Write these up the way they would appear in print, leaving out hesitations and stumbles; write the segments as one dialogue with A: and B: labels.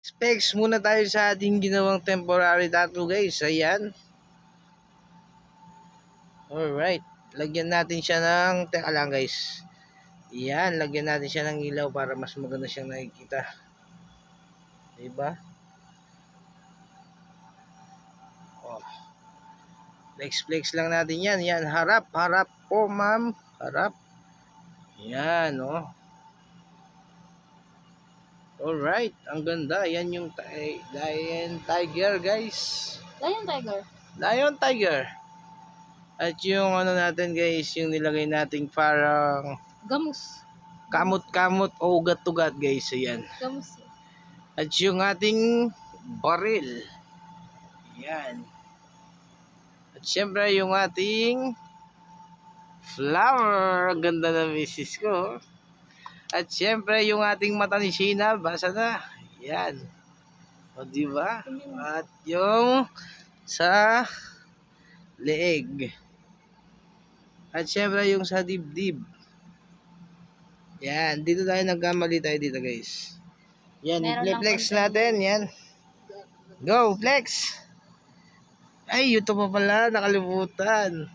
A: Specs muna tayo sa ating ginawang temporary tattoo guys. Ayan. Alright. Lagyan natin siya ng, teka lang guys. Ayan, lagyan natin siya ng ilaw para mas maganda siyang nakikita. Diba? Oh. Flex lang natin yan. Yan, harap po ma'am. Harap. Yan, oh. Alright, ang ganda. Yan yung Lion Tiger guys.
B: Lion Tiger.
A: Lion Tiger. At yung ano natin guys, yung nilagay nating parang
B: Gamus.
A: kamot-kamot o ugat-ugat guys. Ayan.
B: Gamus.
A: At yung ating baril. Ayan. At syempre yung ating flower. Ganda na misis ko. At syempre yung ating mata ni Sheena. Basa na. Ayan. O diba? At yung sa leeg. At syempre yung sa dibdib. Yan, dito tayo nagkamali tayo dito guys. Yan, i-flex natin, yan. Go, flex! Ay, ito pa pala, nakalimutan.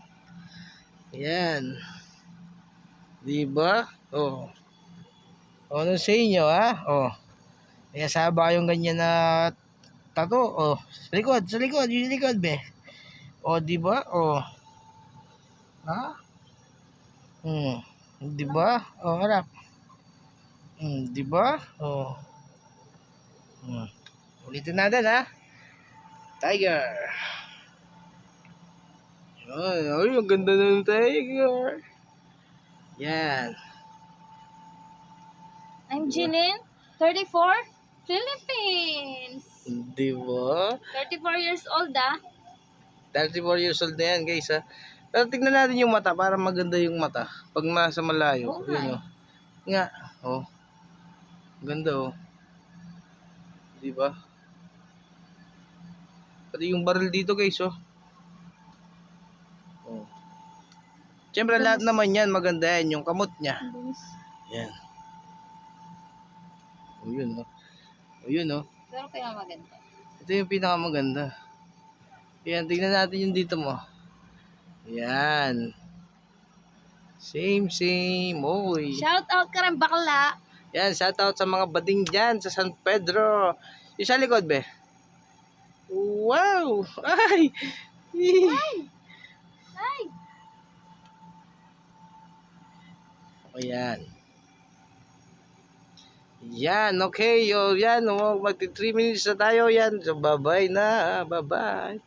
A: Yan. Diba? Oh. O, ano sa inyo, ha? Oh. Kaya saba yung ganyan na tattoo. Oh, sa likod, yung likod, be. O, diba? Oh. Ha? Diba? Oh, harap. Diba? Oh. Ulitin natin ha. Tiger. Ay, ang ganda ng tiger. Yan.
B: I'm Jeanine, 34, Philippines.
A: Diba?
B: 34 years old
A: 34 years old na yan guys ha. Pero tignan natin yung mata para maganda yung mata. Pag nasa malayo.
B: Oh,
A: yun, oh. Nga. Oh. Ganda oh. Diba? Pati yung baril dito guys oh. Oh. Siyempre lahat naman yan maganda yan. Yung kamot niya. Yan. O yun oh. O yun oh.
B: Pero kaya maganda.
A: Ito yung pinakamaganda. Yan, tingnan natin yung dito mo. Yan. Same. Oy.
B: Shout out ka rin bakla.
A: Yan, shout out sa mga bading dyan sa San Pedro. Yung sa likod, be. Wow! Ay!
B: Ay!
A: O yan. Yan, okay. O yan, magti 3 minutes na tayo yan. So, bye-bye na. Bye-bye.